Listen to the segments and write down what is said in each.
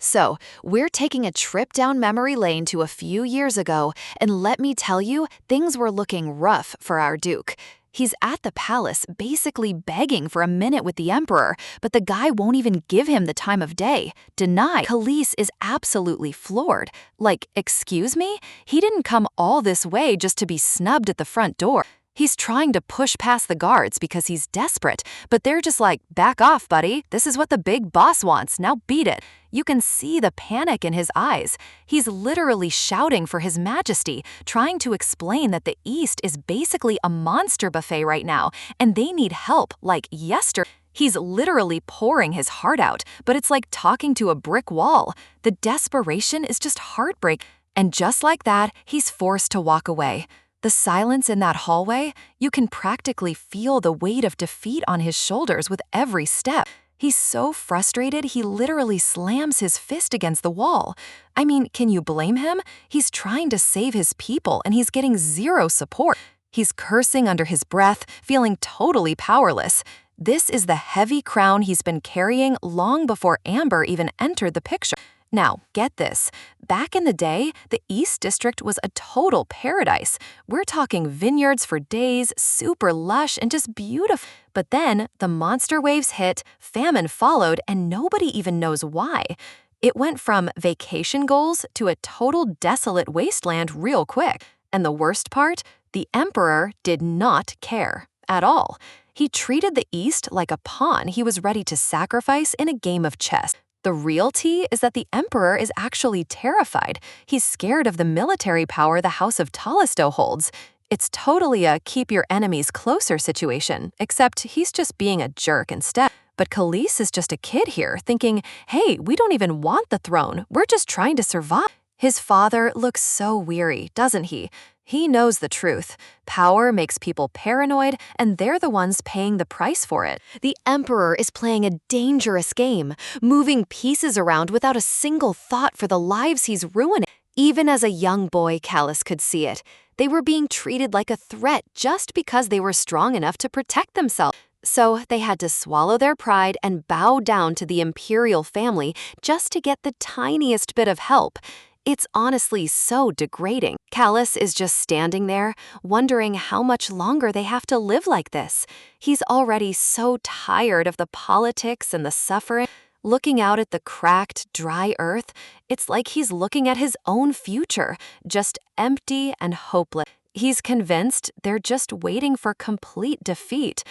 So, we're taking a trip down memory lane to a few years ago, and let me tell you, things were looking rough for our Duke. He's at the palace, basically begging for a minute with the Emperor, but the guy won't even give him the time of day. Deny. Khalees is absolutely floored. Like, excuse me? He didn't come all this way just to be snubbed at the front door. He's trying to push past the guards because he's desperate, but they're just like, back off, buddy. This is what the big boss wants. Now beat it. You can see the panic in his eyes. He's literally shouting for His Majesty, trying to explain that the East is basically a monster buffet right now, and they need help, like yesterday. He's literally pouring his heart out, but it's like talking to a brick wall. The desperation is just heartbreak. And just like that, he's forced to walk away. The silence in that hallway, you can practically feel the weight of defeat on his shoulders with every step. He's so frustrated, he literally slams his fist against the wall. I mean, can you blame him? He's trying to save his people and he's getting zero support. He's cursing under his breath, feeling totally powerless. This is the heavy crown he's been carrying long before Amber even entered the picture. Now, get this. Back in the day, the East District was a total paradise. We're talking vineyards for days, super lush and just beautiful. But then, the monster waves hit, famine followed, and nobody even knows why. It went from vacation goals to a total desolate wasteland real quick. And the worst part? The Emperor did not care at all. He treated the East like a pawn he was ready to sacrifice in a game of chess. The real tea is that the Emperor is actually terrified. He's scared of the military power the House of Talisto holds. It's totally a keep your enemies closer situation, except he's just being a jerk instead. But Khalees is just a kid here, thinking, hey, we don't even want the throne. We're just trying to survive. His father looks so weary, doesn't he? He knows the truth. Power makes people paranoid, and they're the ones paying the price for it. The Emperor is playing a dangerous game, moving pieces around without a single thought for the lives he's ruining. Even as a young boy, Callus could see it. They were being treated like a threat just because they were strong enough to protect themselves. So they had to swallow their pride and bow down to the imperial family just to get the tiniest bit of help. It's honestly so degrading. Callus is just standing there, wondering how much longer they have to live like this. He's already so tired of the politics and the suffering. Looking out at the cracked, dry earth, it's like he's looking at his own future, just empty and hopeless. He's convinced they're just waiting for complete defeat.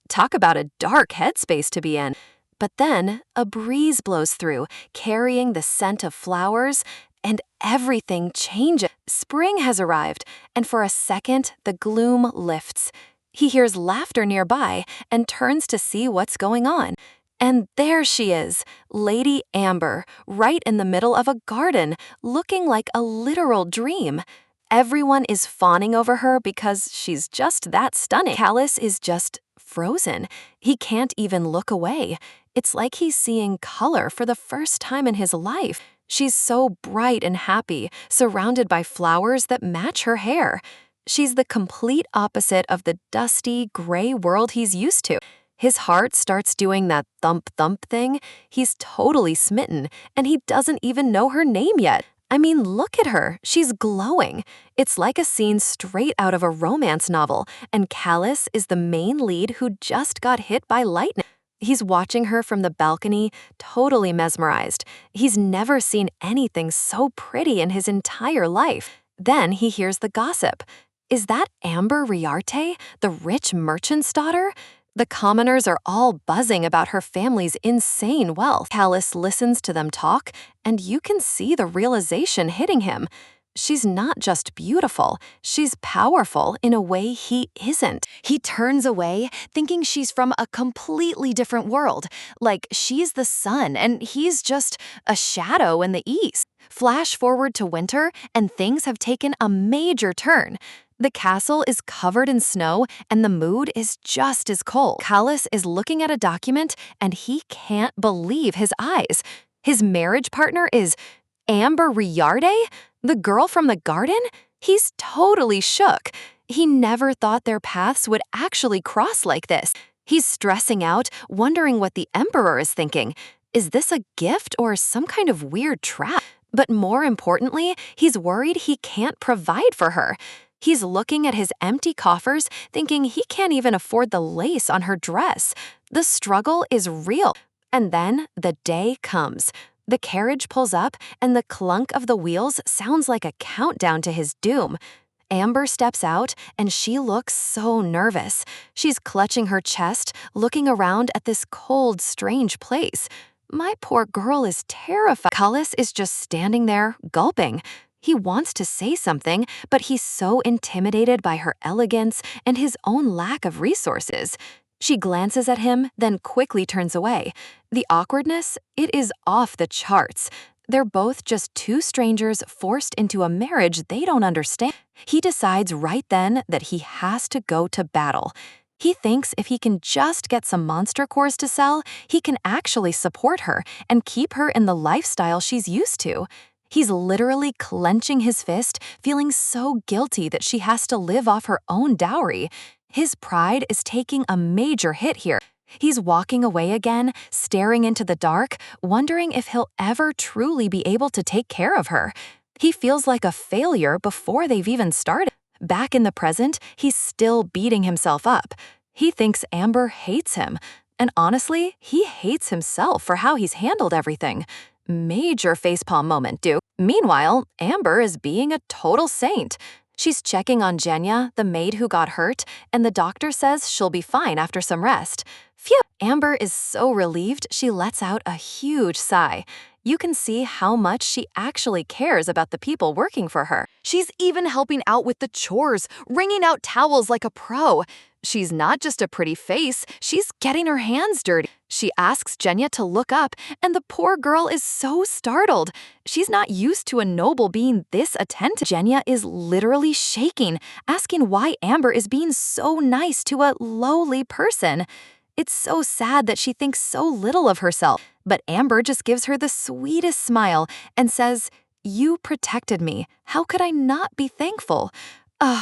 Talk about a dark headspace to be in. But then, a breeze blows through, carrying the scent of flowers, and everything changes. Spring has arrived, and for a second, the gloom lifts. He hears laughter nearby and turns to see what's going on. And there she is, Lady Amber, right in the middle of a garden, looking like a literal dream. Everyone is fawning over her because she's just that stunning. Callus is just frozen. He can't even look away. It's like he's seeing color for the first time in his life. She's so bright and happy, surrounded by flowers that match her hair. She's the complete opposite of the dusty, gray world he's used to. His heart starts doing that thump-thump thing. He's totally smitten, and he doesn't even know her name yet. I mean, look at her. She's glowing. It's like a scene straight out of a romance novel, and Callus is the main lead who just got hit by lightning. He's watching her from the balcony, totally mesmerized. He's never seen anything so pretty in his entire life. Then he hears the gossip. Is that Amber Riarte, the rich merchant's daughter? The commoners are all buzzing about her family's insane wealth. Callus listens to them talk, and you can see the realization hitting him. She's not just beautiful, she's powerful in a way he isn't. He turns away, thinking she's from a completely different world, like she's the sun and he's just a shadow in the east. Flash forward to winter, and things have taken a major turn. The castle is covered in snow, and the mood is just as cold. Callus is looking at a document, and he can't believe his eyes. His marriage partner is Amber Riarte? The girl from the garden? He's totally shook. He never thought their paths would actually cross like this. He's stressing out, wondering what the Emperor is thinking. Is this a gift or some kind of weird trap? But more importantly, he's worried he can't provide for her. He's looking at his empty coffers, thinking he can't even afford the lace on her dress. The struggle is real. And then the day comes. The carriage pulls up, and the clunk of the wheels sounds like a countdown to his doom. Amber steps out, and she looks so nervous. She's clutching her chest, looking around at this cold, strange place. My poor girl is terrified. Cullis is just standing there, gulping. He wants to say something, but he's so intimidated by her elegance and his own lack of resources. She glances at him, then quickly turns away. The awkwardness, it is off the charts. They're both just two strangers forced into a marriage they don't understand. He decides right then that he has to go to battle. He thinks if he can just get some monster cores to sell, he can actually support her and keep her in the lifestyle she's used to. He's literally clenching his fist, feeling so guilty that she has to live off her own dowry. His pride is taking a major hit here. He's walking away again, staring into the dark, wondering if he'll ever truly be able to take care of her. He feels like a failure before they've even started. Back in the present, he's still beating himself up. He thinks Amber hates him, and honestly, he hates himself for how he's handled everything. Major facepalm moment, Duke. Meanwhile, Amber is being a total saint. She's checking on Jenya, the maid who got hurt, and the doctor says she'll be fine after some rest. Phew! Amber is so relieved she lets out a huge sigh. You can see how much she actually cares about the people working for her. She's even helping out with the chores, wringing out towels like a pro. She's not just a pretty face, she's getting her hands dirty. She asks Jenya to look up, and the poor girl is so startled. She's not used to a noble being this attentive. Jenya is literally shaking, asking why Amber is being so nice to a lowly person. It's so sad that she thinks so little of herself, but Amber just gives her the sweetest smile and says, "You protected me. How could I not be thankful?"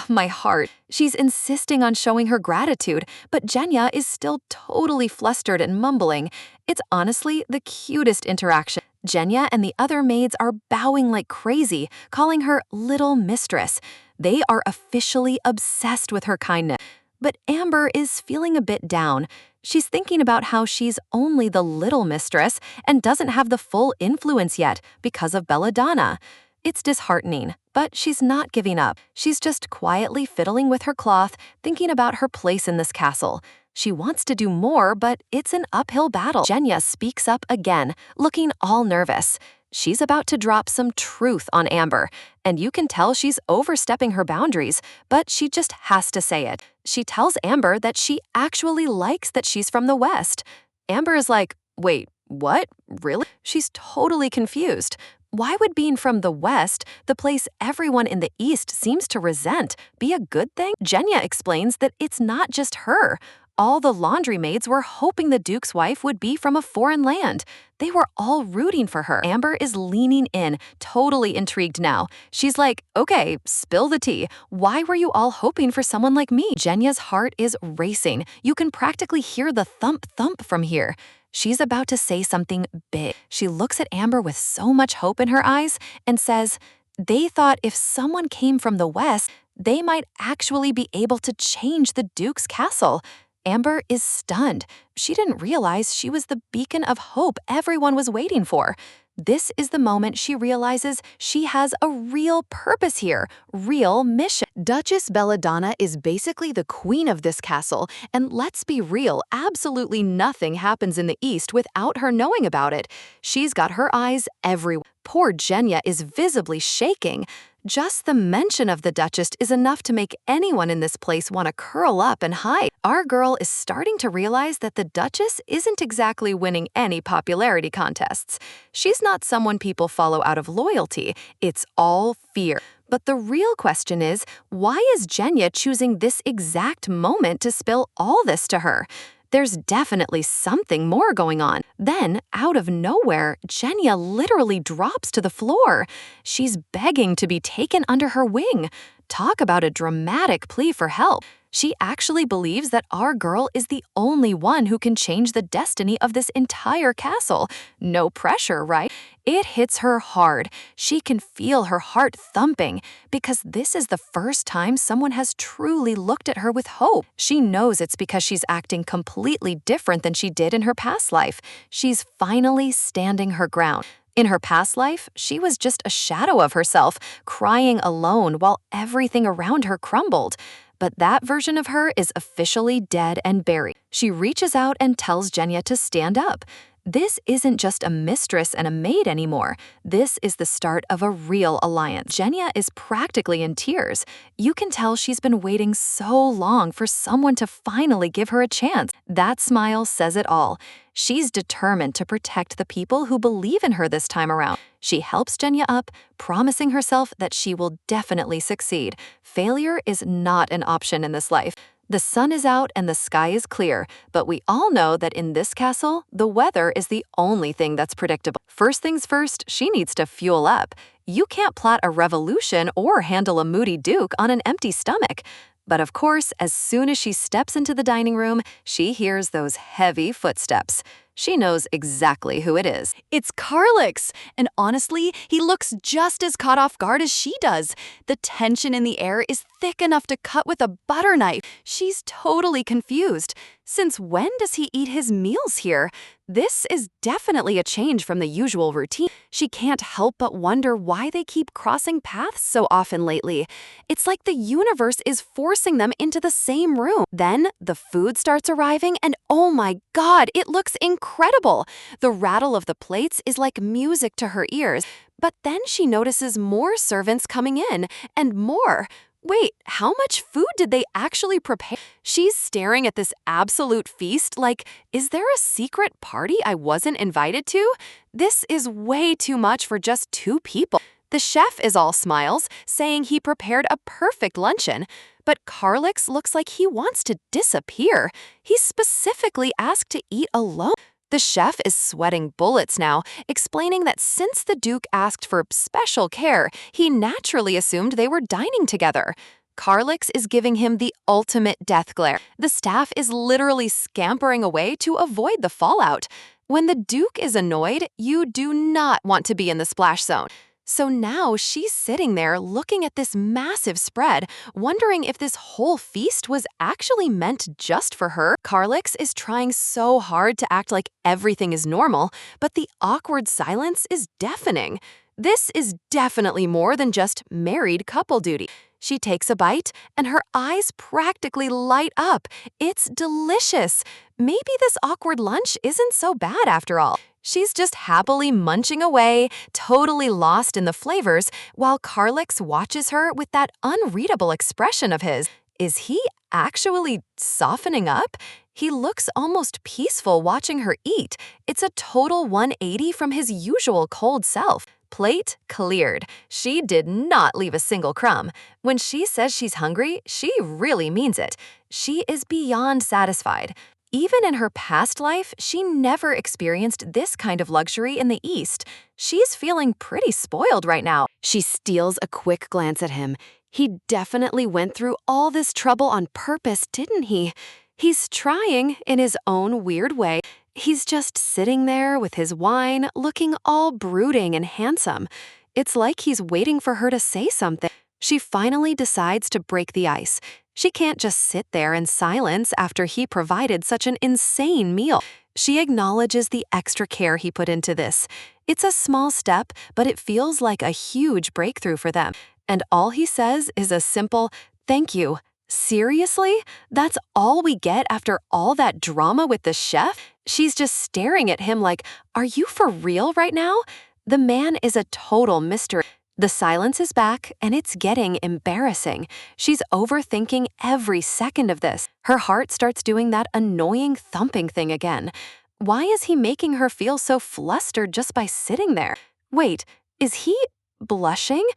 My heart. She's insisting on showing her gratitude, but Jenya is still totally flustered and mumbling. It's honestly the cutest interaction. Jenya and the other maids are bowing like crazy, calling her Little Mistress. They are officially obsessed with her kindness. But Amber is feeling a bit down. She's thinking about how she's only the Little Mistress and doesn't have the full influence yet because of Belladonna. It's disheartening, but she's not giving up. She's just quietly fiddling with her cloth, thinking about her place in this castle. She wants to do more, but it's an uphill battle. Jenya speaks up again, looking all nervous. She's about to drop some truth on Amber, and you can tell she's overstepping her boundaries, but she just has to say it. She tells Amber that she actually likes that she's from the West. Amber is like, "Wait, what? Really?" She's totally confused. Why would being from the West, the place everyone in the East seems to resent, be a good thing? Jenya explains that it's not just her. All the laundry maids were hoping the Duke's wife would be from a foreign land. They were all rooting for her. Amber is leaning in, totally intrigued now. She's like, "Okay, spill the tea. Why were you all hoping for someone like me?" Jenya's heart is racing. You can practically hear the thump-thump from here. She's about to say something big. She looks at Amber with so much hope in her eyes and says, "They thought if someone came from the West, they might actually be able to change the Duke's castle." Amber is stunned. She didn't realize she was the beacon of hope everyone was waiting for. This is the moment she realizes she has a real purpose here, real mission. Duchess Belladonna is basically the queen of this castle, and let's be real, absolutely nothing happens in the East without her knowing about it. She's got her eyes everywhere. Poor Jenya is visibly shaking. Just the mention of the Duchess is enough to make anyone in this place want to curl up and hide. Our girl is starting to realize that the Duchess isn't exactly winning any popularity contests. She's not someone people follow out of loyalty. It's all fear. But the real question is, why is Jenya choosing this exact moment to spill all this to her? There's definitely something more going on. Then, out of nowhere, Jenya literally drops to the floor. She's begging to be taken under her wing. Talk about a dramatic plea for help. She actually believes that our girl is the only one who can change the destiny of this entire castle. No pressure, right? It hits her hard. She can feel her heart thumping because this is the first time someone has truly looked at her with hope. She knows it's because she's acting completely different than she did in her past life. She's finally standing her ground. In her past life, she was just a shadow of herself, crying alone while everything around her crumbled. But that version of her is officially dead and buried. She reaches out and tells Genya to stand up. This isn't just a mistress and a maid anymore. This is the start of a real alliance. Genya is practically in tears. You can tell she's been waiting so long for someone to finally give her a chance. That smile says it all. She's determined to protect the people who believe in her this time around. She helps Genya up, promising herself that she will definitely succeed. Failure is not an option in this life. The sun is out and the sky is clear, but we all know that in this castle, the weather is the only thing that's predictable. First things first, she needs to fuel up. You can't plot a revolution or handle a moody duke on an empty stomach. But of course, as soon as she steps into the dining room, she hears those heavy footsteps. She knows exactly who it is. It's Carlix, and honestly, he looks just as caught off guard as she does. The tension in the air is thick enough to cut with a butter knife. She's totally confused. Since when does he eat his meals here? This is definitely a change from the usual routine. She can't help but wonder why they keep crossing paths so often lately. It's like the universe is forcing them into the same room. Then the food starts arriving, and oh my God, it looks incredible. The rattle of the plates is like music to her ears. But then she notices more servants coming in, and more. Wait, how much food did they actually prepare? She's staring at this absolute feast like, is there a secret party I wasn't invited to? This is way too much for just 2 people. The chef is all smiles, saying he prepared a perfect luncheon. But Carlix looks like he wants to disappear. He specifically asked to eat alone. The chef is sweating bullets now, explaining that since the Duke asked for special care, he naturally assumed they were dining together. Carlix is giving him the ultimate death glare. The staff is literally scampering away to avoid the fallout. When the Duke is annoyed, you do not want to be in the splash zone. So now she's sitting there looking at this massive spread, wondering if this whole feast was actually meant just for her. Carlix is trying so hard to act like everything is normal, but the awkward silence is deafening. This is definitely more than just married couple duty. She takes a bite, and her eyes practically light up. It's delicious. Maybe this awkward lunch isn't so bad after all. She's just happily munching away, totally lost in the flavors, while Carlix watches her with that unreadable expression of his. Is he actually softening up? He looks almost peaceful watching her eat. It's a total 180 from his usual cold self. Plate cleared. She did not leave a single crumb. When she says she's hungry, she really means it. She is beyond satisfied. Even in her past life, she never experienced this kind of luxury in the East. She's feeling pretty spoiled right now. She steals a quick glance at him. He definitely went through all this trouble on purpose, didn't he? He's trying in his own weird way. He's just sitting there with his wine, looking all brooding and handsome. It's like he's waiting for her to say something. She finally decides to break the ice. She can't just sit there in silence after he provided such an insane meal. She acknowledges the extra care he put into this. It's a small step, but it feels like a huge breakthrough for them. And all he says is a simple, "Thank you." Seriously? That's all we get after all that drama with the chef? She's just staring at him like, are you for real right now? The man is a total mystery. The silence is back, and it's getting embarrassing. She's overthinking every second of this. Her heart starts doing that annoying thumping thing again. Why is he making her feel so flustered just by sitting there? Wait, is he blushing?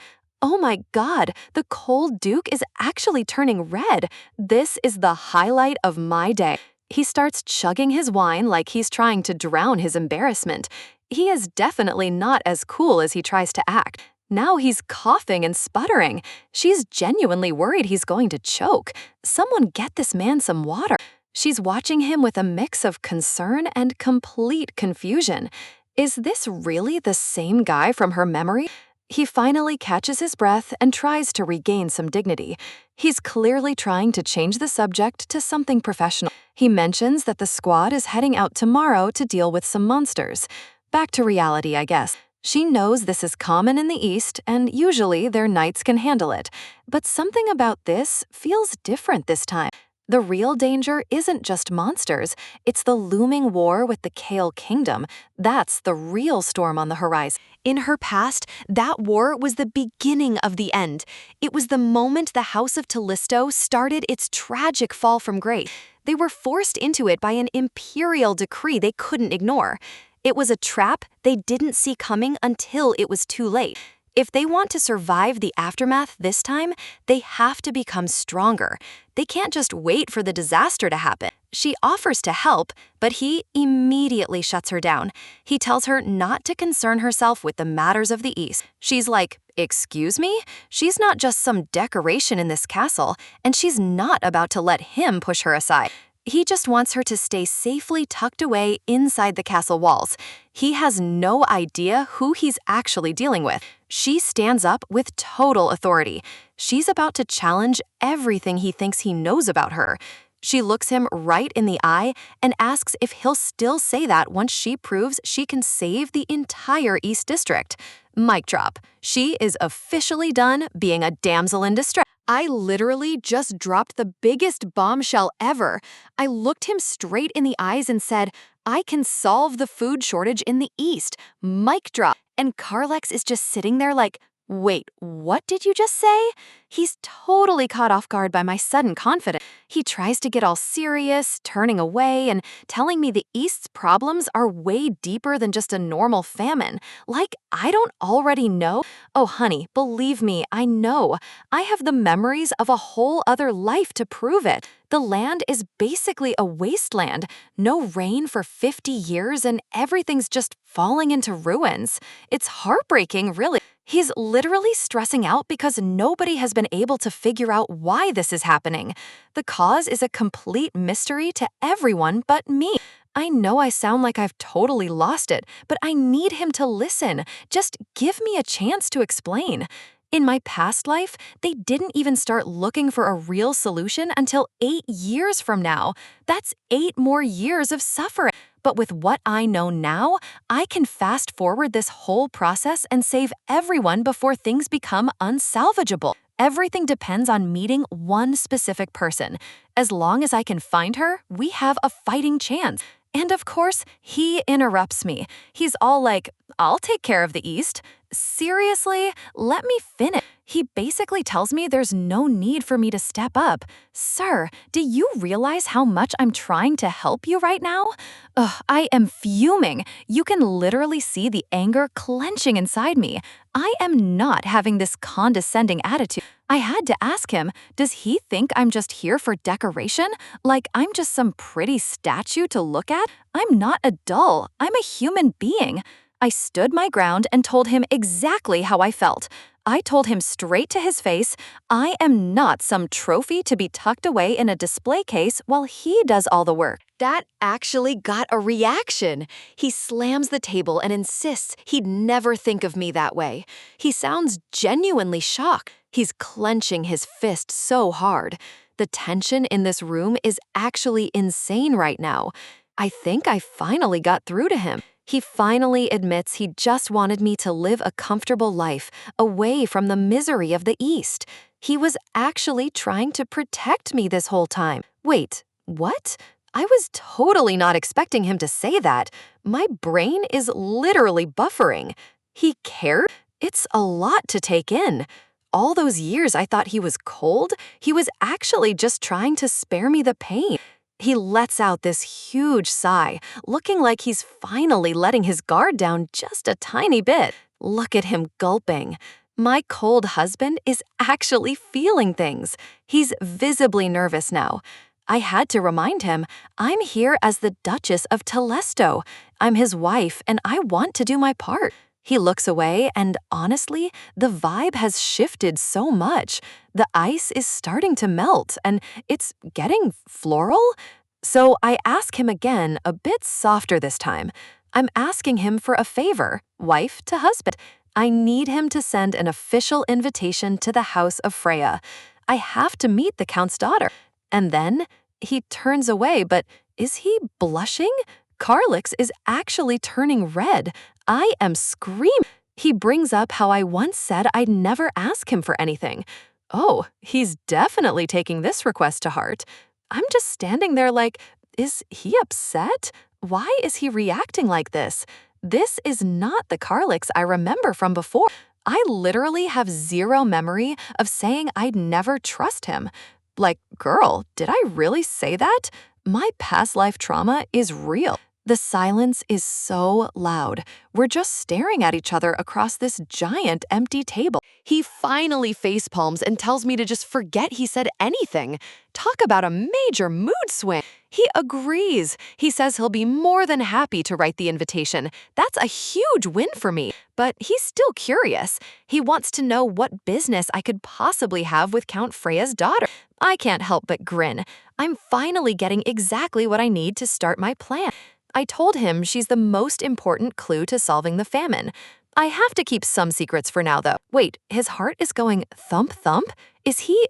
Oh my God, the cold Duke is actually turning red. This is the highlight of my day. He starts chugging his wine like he's trying to drown his embarrassment. He is definitely not as cool as he tries to act. Now he's coughing and sputtering. She's genuinely worried he's going to choke. Someone get this man some water. She's watching him with a mix of concern and complete confusion. Is this really the same guy from her memory? He finally catches his breath and tries to regain some dignity. He's clearly trying to change the subject to something professional. He mentions that the squad is heading out tomorrow to deal with some monsters. Back to reality, I guess. She knows this is common in the East, and usually their knights can handle it. But something about this feels different this time. The real danger isn't just monsters, it's the looming war with the Kale Kingdom. That's the real storm on the horizon. In her past, that war was the beginning of the end. It was the moment the House of Callisto started its tragic fall from grace. They were forced into it by an imperial decree they couldn't ignore. It was a trap they didn't see coming until it was too late. If they want to survive the aftermath this time, they have to become stronger. They can't just wait for the disaster to happen. She offers to help, but he immediately shuts her down. He tells her not to concern herself with the matters of the East. She's like, "Excuse me? She's not just some decoration in this castle, and she's not about to let him push her aside." He just wants her to stay safely tucked away inside the castle walls. He has no idea who he's actually dealing with. She stands up with total authority. She's about to challenge everything he thinks he knows about her. She looks him right in the eye and asks if he'll still say that once she proves she can save the entire East District. Mic drop. She is officially done being a damsel in distress. I literally just dropped the biggest bombshell ever. I looked him straight in the eyes and said, "I can solve the food shortage in the East." Mic drop. And Carlex is just sitting there like, "Wait, what did you just say?" He's totally caught off guard by my sudden confidence. He tries to get all serious, turning away and telling me the East's problems are way deeper than just a normal famine. Like, I don't already know? Oh, honey, believe me, I know. I have the memories of a whole other life to prove it. The land is basically a wasteland. No rain for 50 years and everything's just falling into ruins. It's heartbreaking, really. He's literally stressing out because nobody has been able to figure out why this is happening. The cause is a complete mystery to everyone but me. I know I sound like I've totally lost it, but I need him to listen. Just give me a chance to explain. In my past life, they didn't even start looking for a real solution until 8 years from now. That's 8 more years of suffering. But with what I know now, I can fast forward this whole process and save everyone before things become unsalvageable. Everything depends on meeting one specific person. As long as I can find her, we have a fighting chance. And of course, he interrupts me. He's all like, "I'll take care of the East." Seriously, let me finish. He basically tells me there's no need for me to step up. Sir, do you realize how much I'm trying to help you right now? Ugh, I am fuming. You can literally see the anger clenching inside me. I am not having this condescending attitude. I had to ask him, does he think I'm just here for decoration? Like I'm just some pretty statue to look at? I'm not a doll. I'm a human being. I stood my ground and told him exactly how I felt. I told him straight to his face, I am not some trophy to be tucked away in a display case while he does all the work. That actually got a reaction. He slams the table and insists he'd never think of me that way. He sounds genuinely shocked. He's clenching his fist so hard. The tension in this room is actually insane right now. I think I finally got through to him. He finally admits he just wanted me to live a comfortable life, away from the misery of the East. He was actually trying to protect me this whole time. Wait, what? I was totally not expecting him to say that. My brain is literally buffering. He cared? It's a lot to take in. All those years I thought he was cold, he was actually just trying to spare me the pain. He lets out this huge sigh, looking like he's finally letting his guard down just a tiny bit. Look at him gulping. My cold husband is actually feeling things. He's visibly nervous now. I had to remind him, I'm here as the Duchess of Telesto. I'm his wife and I want to do my part. He looks away, and honestly, the vibe has shifted so much. The ice is starting to melt, and it's getting floral. So I ask him again, a bit softer this time. I'm asking him for a favor, wife to husband. I need him to send an official invitation to the house of Freya. I have to meet the Count's daughter. And then he turns away, but is he blushing? Carlix is actually turning red. I am screaming. He brings up how I once said I'd never ask him for anything. Oh, he's definitely taking this request to heart. I'm just standing there like, is he upset? Why is he reacting like this? This is not the Carlix I remember from before. I literally have zero memory of saying I'd never trust him. Like, girl, did I really say that? My past life trauma is real. The silence is so loud. We're just staring at each other across this giant empty table. He finally facepalms and tells me to just forget he said anything. Talk about a major mood swing. He agrees. He says he'll be more than happy to write the invitation. That's a huge win for me. But he's still curious. He wants to know what business I could possibly have with Count Freya's daughter. I can't help but grin. I'm finally getting exactly what I need to start my plan. I told him she's the most important clue to solving the famine. I have to keep some secrets for now, though. Wait, his heart is going thump thump? Is he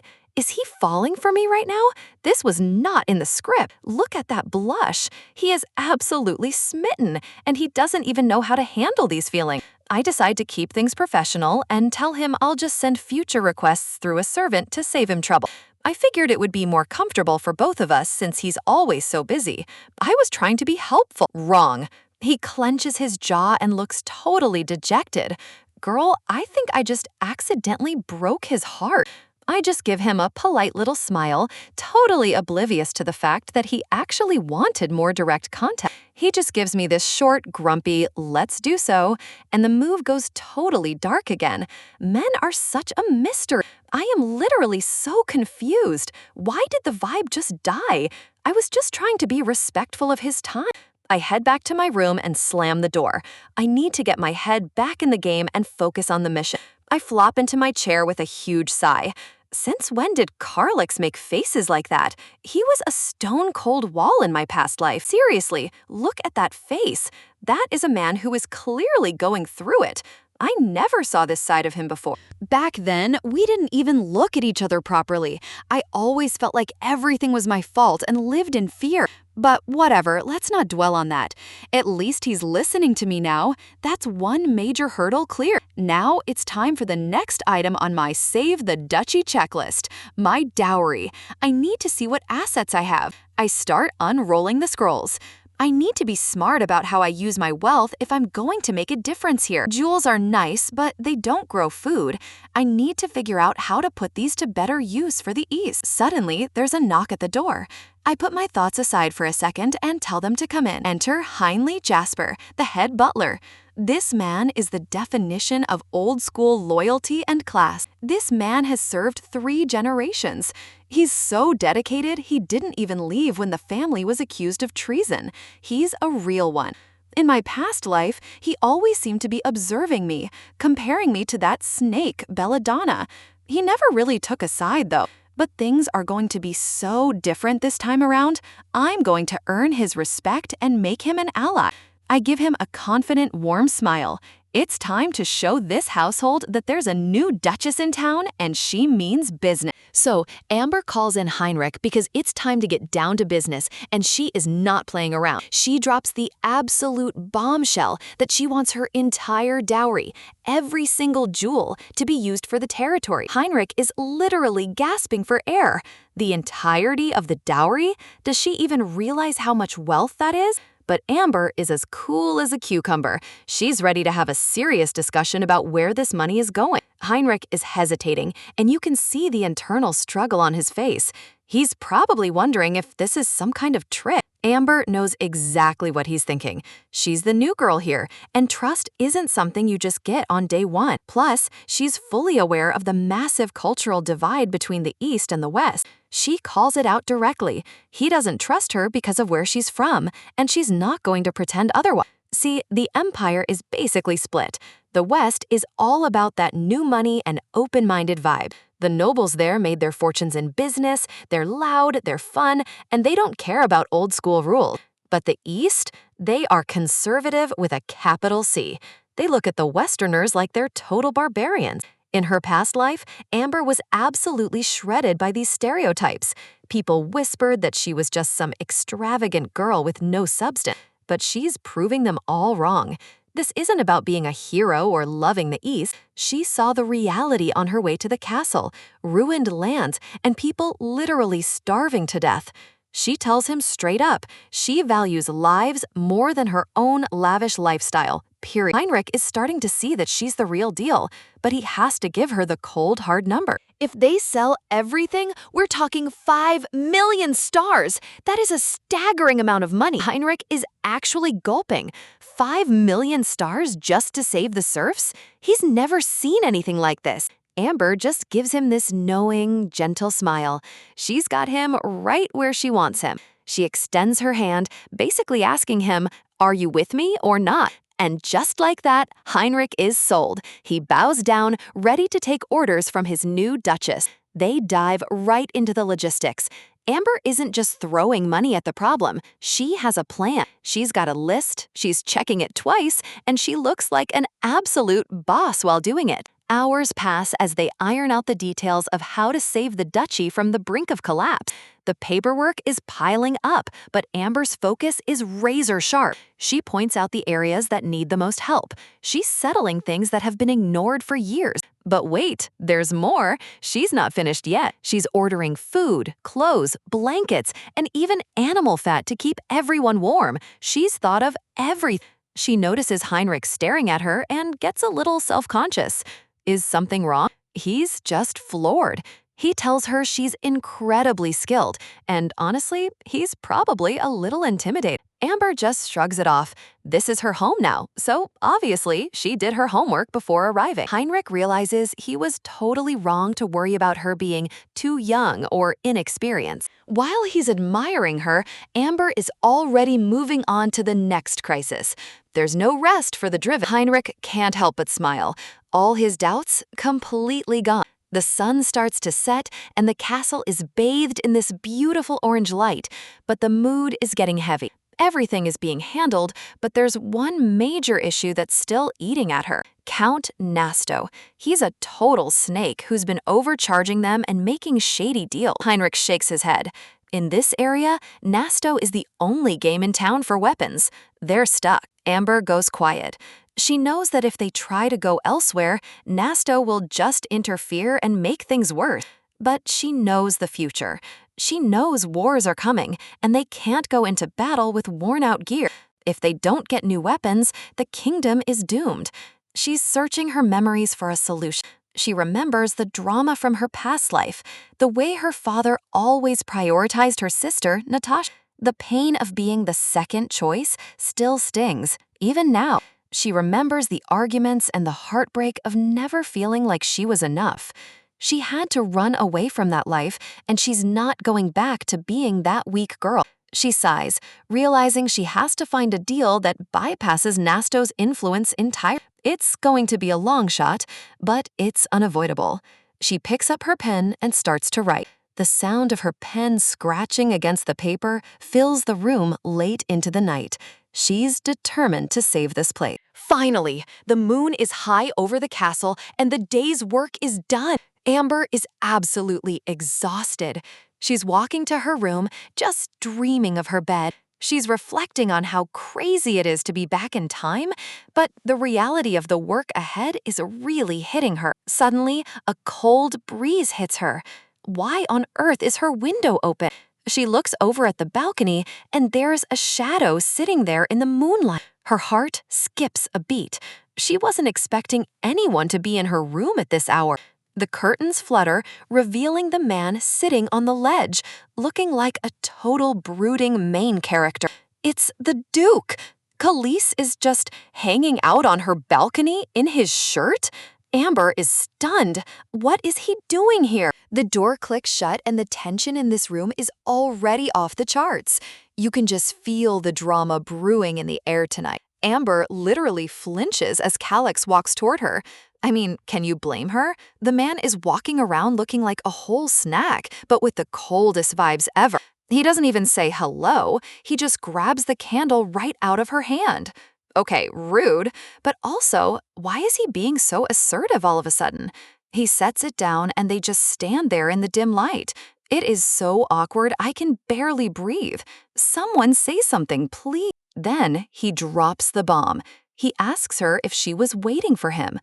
falling for me right now? This was not in the script. Look at that blush. He is absolutely smitten, and he doesn't even know how to handle these feelings. I decide to keep things professional and tell him I'll just send future requests through a servant to save him trouble. I figured it would be more comfortable for both of us since he's always so busy. I was trying to be helpful. Wrong. He clenches his jaw and looks totally dejected. Girl, I think I just accidentally broke his heart. I just give him a polite little smile, totally oblivious to the fact that he actually wanted more direct contact. He just gives me this short, grumpy, let's do so, and the move goes totally dark again. Men are such a mystery. I am literally so confused. Why did the vibe just die? I was just trying to be respectful of his time. I head back to my room and slam the door. I need to get my head back in the game and focus on the mission. I flop into my chair with a huge sigh. Since when did Carlix make faces like that? He was a stone-cold wall in my past life. Seriously, look at that face. That is a man who is clearly going through it. I never saw this side of him before. Back then, we didn't even look at each other properly. I always felt like everything was my fault and lived in fear. But whatever, let's not dwell on that. At least he's listening to me now. That's one major hurdle clear. Now it's time for the next item on my Save the Duchy checklist, my dowry. I need to see what assets I have. I start unrolling the scrolls. I need to be smart about how I use my wealth if I'm going to make a difference here. Jewels are nice, but they don't grow food. I need to figure out how to put these to better use for the East. Suddenly, there's a knock at the door. I put my thoughts aside for a second and tell them to come in. Enter Heinley Jasper, the head butler. This man is the definition of old-school loyalty and class. This man has served 3 generations. He's so dedicated, he didn't even leave when the family was accused of treason. He's a real one. In my past life, he always seemed to be observing me, comparing me to that snake, Belladonna. He never really took a side, though. But things are going to be so different this time around. I'm going to earn his respect and make him an ally. I give him a confident, warm smile. It's time to show this household that there's a new duchess in town and she means business. So, Amber calls in Heinrich because it's time to get down to business, and she is not playing around. She drops the absolute bombshell that she wants her entire dowry, every single jewel, to be used for the territory. Heinrich is literally gasping for air. The entirety of the dowry? Does she even realize how much wealth that is? But Amber is as cool as a cucumber. She's ready to have a serious discussion about where this money is going. Heinrich is hesitating, and you can see the internal struggle on his face. He's probably wondering if this is some kind of trick. Amber knows exactly what he's thinking. She's the new girl here, and trust isn't something you just get on day one. Plus, she's fully aware of the massive cultural divide between the East and the West. She calls it out directly. He doesn't trust her because of where she's from, and she's not going to pretend otherwise. See, the empire is basically split. The West is all about that new money and open-minded vibe. The nobles there made their fortunes in business, they're loud, they're fun, and they don't care about old-school rules. But the East, they are conservative with a capital C. They look at the Westerners like they're total barbarians. In her past life, Amber was absolutely shredded by these stereotypes. People whispered that she was just some extravagant girl with no substance, but she's proving them all wrong. This isn't about being a hero or loving the East. She saw the reality on her way to the castle, ruined lands, and people literally starving to death. She tells him straight up, she values lives more than her own lavish lifestyle, period. Heinrich is starting to see that she's the real deal, but he has to give her the cold, hard number. If they sell everything, we're talking 5 million stars. That is a staggering amount of money. Heinrich is actually gulping. 5 million stars just to save the serfs? He's never seen anything like this. Amber just gives him this knowing, gentle smile. She's got him right where she wants him. She extends her hand, basically asking him, "Are you with me or not?" And just like that, Heinrich is sold. He bows down, ready to take orders from his new duchess. They dive right into the logistics. Amber isn't just throwing money at the problem. She has a plan. She's got a list, she's checking it twice, and she looks like an absolute boss while doing it. Hours pass as they iron out the details of how to save the duchy from the brink of collapse. The paperwork is piling up, but Amber's focus is razor sharp. She points out the areas that need the most help. She's settling things that have been ignored for years. But wait, there's more. She's not finished yet. She's ordering food, clothes, blankets, and even animal fat to keep everyone warm. She's thought of everything. She notices Heinrich staring at her and gets a little self-conscious. Is something wrong? He's just floored. He tells her she's incredibly skilled, and honestly, he's probably a little intimidated. Amber just shrugs it off. This is her home now, so obviously she did her homework before arriving. Heinrich realizes he was totally wrong to worry about her being too young or inexperienced. While he's admiring her, Amber is already moving on to the next crisis. There's no rest for the driven. Heinrich can't help but smile. All his doubts completely gone. The sun starts to set, and the castle is bathed in this beautiful orange light, but the mood is getting heavy. Everything is being handled, but there's one major issue that's still eating at her. Count Nasto. He's a total snake who's been overcharging them and making shady deals. Heinrich shakes his head. In this area, Nasto is the only game in town for weapons. They're stuck. Amber goes quiet. She knows that if they try to go elsewhere, Nasto will just interfere and make things worse. But she knows the future. She knows wars are coming, and they can't go into battle with worn-out gear. If they don't get new weapons, the kingdom is doomed. She's searching her memories for a solution. She remembers the drama from her past life, the way her father always prioritized her sister, Natasha. The pain of being the second choice still stings, even now. She remembers the arguments and the heartbreak of never feeling like she was enough. She had to run away from that life, and she's not going back to being that weak girl. She sighs, realizing she has to find a deal that bypasses Nasto's influence entirely. It's going to be a long shot, but it's unavoidable. She picks up her pen and starts to write. The sound of her pen scratching against the paper fills the room late into the night. She's determined to save this place. Finally, the moon is high over the castle and the day's work is done. Amber is absolutely exhausted. She's walking to her room, just dreaming of her bed. She's reflecting on how crazy it is to be back in time, but the reality of the work ahead is really hitting her. Suddenly, a cold breeze hits her. Why on earth is her window open? She looks over at the balcony, and there's a shadow sitting there in the moonlight. Her heart skips a beat. She wasn't expecting anyone to be in her room at this hour. The curtains flutter, revealing the man sitting on the ledge, looking like a total brooding main character. It's the Duke. Khalees is just hanging out on her balcony in his shirt? Amber is stunned. What is he doing here? The door clicks shut and the tension in this room is already off the charts. You can just feel the drama brewing in the air tonight. Amber literally flinches as Calix walks toward her. I mean, can you blame her? The man is walking around looking like a whole snack, but with the coldest vibes ever. He doesn't even say hello, he just grabs the candle right out of her hand. Okay, rude, but also, why is he being so assertive all of a sudden? He sets it down and they just stand there in the dim light. It is so awkward, I can barely breathe. Someone say something, please. Then he drops the bomb. He asks her if she was waiting for him.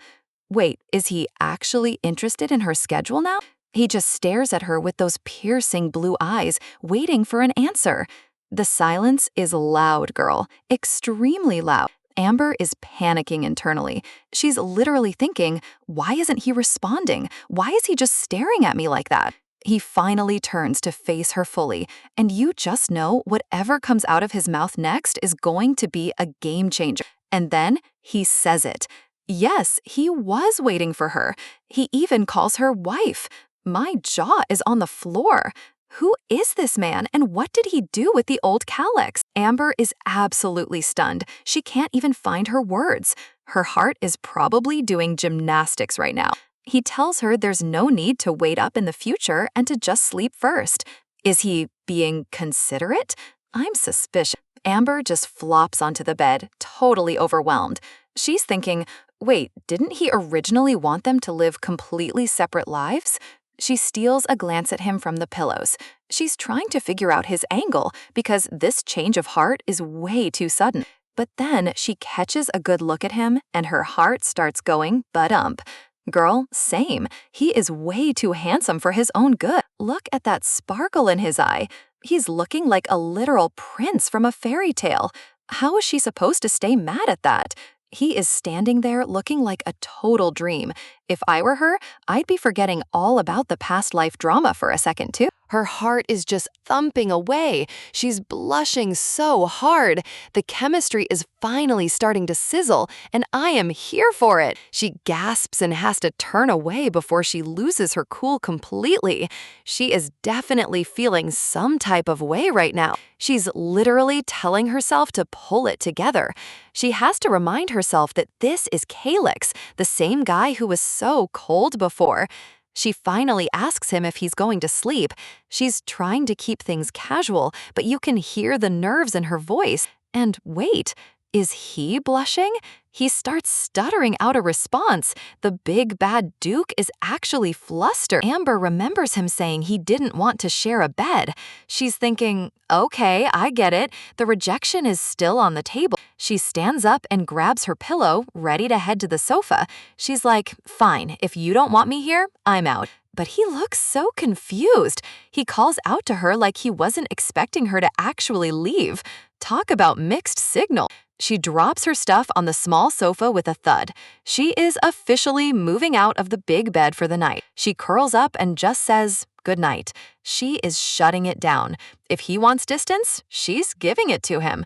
Wait, is he actually interested in her schedule now? He just stares at her with those piercing blue eyes, waiting for an answer. The silence is loud, girl, extremely loud. Amber is panicking internally. She's literally thinking, why isn't he responding? Why is he just staring at me like that? He finally turns to face her fully, and you just know whatever comes out of his mouth next is going to be a game changer. And then he says it. Yes, he was waiting for her. He even calls her wife. My jaw is on the floor. Who is this man and what did he do with the old Calix? Amber is absolutely stunned. She can't even find her words. Her heart is probably doing gymnastics right now. He tells her there's no need to wait up in the future and to just sleep first. Is he being considerate? I'm suspicious. Amber just flops onto the bed, totally overwhelmed. She's thinking, wait, didn't he originally want them to live completely separate lives? She steals a glance at him from the pillows. She's trying to figure out his angle because this change of heart is way too sudden. But then she catches a good look at him and her heart starts going ba-dump. Girl, same. He is way too handsome for his own good. Look at that sparkle in his eye. He's looking like a literal prince from a fairy tale. How is she supposed to stay mad at that? He is standing there looking like a total dream. If I were her, I'd be forgetting all about the past life drama for a second, too. Her heart is just thumping away. She's blushing so hard. The chemistry is finally starting to sizzle, and I am here for it. She gasps and has to turn away before she loses her cool completely. She is definitely feeling some type of way right now. She's literally telling herself to pull it together. She has to remind herself that this is Calix, the same guy who was so cold before. She finally asks him if he's going to sleep. She's trying to keep things casual, but you can hear the nerves in her voice. And wait, is he blushing? He starts stuttering out a response. The big bad Duke is actually flustered. Amber remembers him saying he didn't want to share a bed. She's thinking, okay, I get it. The rejection is still on the table. She stands up and grabs her pillow, ready to head to the sofa. She's like, fine, if you don't want me here, I'm out. But he looks so confused. He calls out to her like he wasn't expecting her to actually leave. Talk about mixed signal. She drops her stuff on the small sofa with a thud. She is officially moving out of the big bed for the night. She curls up and just says, good night. She is shutting it down. If he wants distance, she's giving it to him.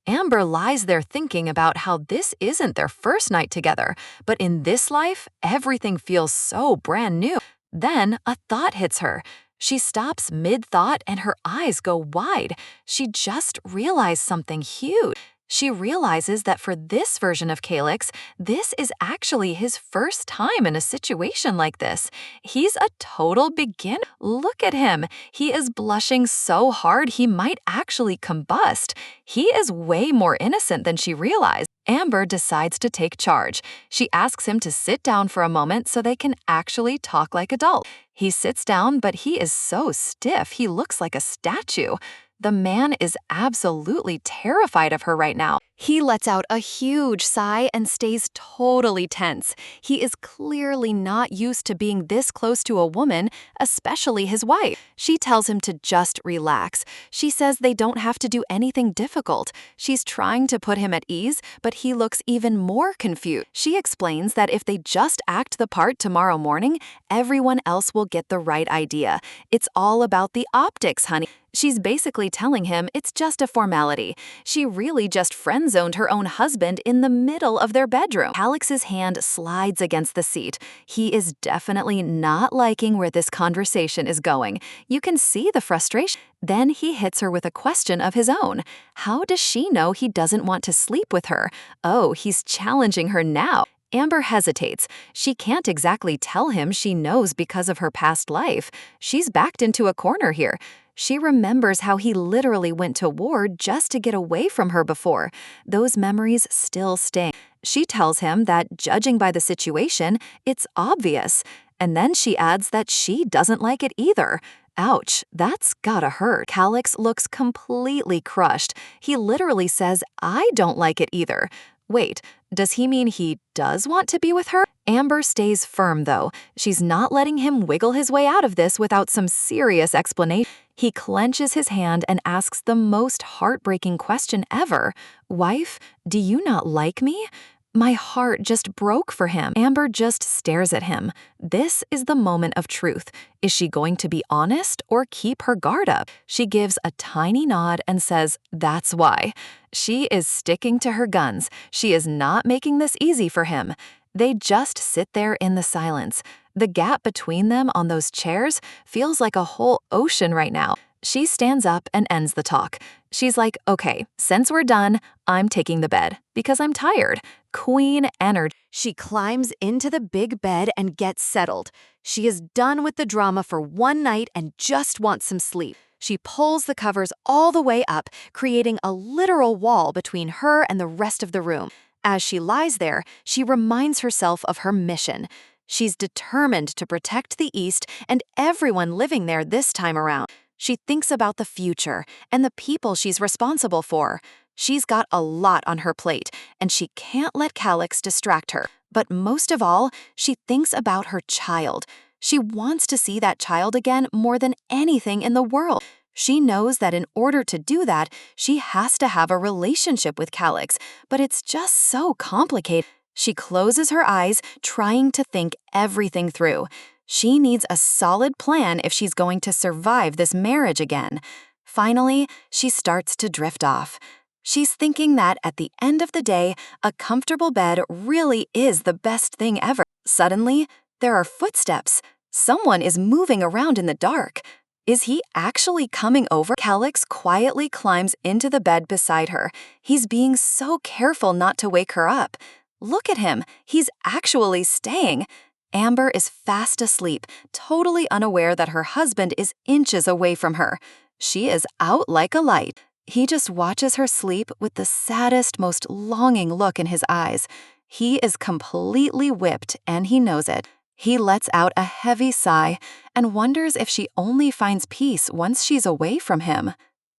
Amber lies there thinking about how this isn't their first night together, but in this life, everything feels so brand new. Then a thought hits her. She stops mid-thought and her eyes go wide. She just realized something huge. She realizes that for this version of Calix, this is actually his first time in a situation like this. He's a total beginner. Look at him. He is blushing so hard he might actually combust. He is way more innocent than she realized. Amber decides to take charge. She asks him to sit down for a moment so they can actually talk like adults. He sits down, but he is so stiff he looks like a statue. The man is absolutely terrified of her right now. He lets out a huge sigh and stays totally tense. He is clearly not used to being this close to a woman, especially his wife. She tells him to just relax. She says they don't have to do anything difficult. She's trying to put him at ease, but he looks even more confused. She explains that if they just act the part tomorrow morning, everyone else will get the right idea. It's all about the optics, honey. She's basically telling him it's just a formality. She really just friend friend-zoned her own husband in the middle of their bedroom. Alex's hand slides against the seat. He is definitely not liking where this conversation is going. You can see the frustration. Then he hits her with a question of his own. How does she know he doesn't want to sleep with her? Oh, he's challenging her now. Amber hesitates. She can't exactly tell him she knows because of her past life. She's backed into a corner here. She remembers how he literally went to war just to get away from her before. Those memories still sting. She tells him that, judging by the situation, it's obvious. And then she adds that she doesn't like it either. Ouch, that's gotta hurt. Alex looks completely crushed. He literally says, I don't like it either. Wait, does he mean he does want to be with her? Amber stays firm, though. She's not letting him wiggle his way out of this without some serious explanation. He clenches his hand and asks the most heartbreaking question ever. Wife, do you not like me? My heart just broke for him. Amber just stares at him. This is the moment of truth. Is she going to be honest or keep her guard up? She gives a tiny nod and says, that's why. She is sticking to her guns. She is not making this easy for him. They just sit there in the silence. The gap between them on those chairs feels like a whole ocean right now. She stands up and ends the talk. She's like, okay, since we're done, I'm taking the bed because I'm tired. Queen energy. She climbs into the big bed and gets settled. She is done with the drama for one night and just wants some sleep. She pulls the covers all the way up, creating a literal wall between her and the rest of the room. As she lies there, she reminds herself of her mission. She's determined to protect the East and everyone living there this time around. She thinks about the future and the people she's responsible for. She's got a lot on her plate, and she can't let Calix distract her. But most of all, she thinks about her child. She wants to see that child again more than anything in the world. She knows that in order to do that, she has to have a relationship with Calix, but it's just so complicated. She closes her eyes, trying to think everything through. She needs a solid plan if she's going to survive this marriage again. Finally, she starts to drift off. She's thinking that at the end of the day, a comfortable bed really is the best thing ever. Suddenly, there are footsteps. Someone is moving around in the dark. Is he actually coming over? Calix quietly climbs into the bed beside her. He's being so careful not to wake her up. Look at him. He's actually staying. Amber is fast asleep, totally unaware that her husband is inches away from her. She is out like a light. He just watches her sleep with the saddest, most longing look in his eyes. He is completely whipped, and he knows it. He lets out a heavy sigh and wonders if she only finds peace once she's away from him.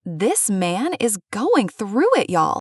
This man is going through it, y'all.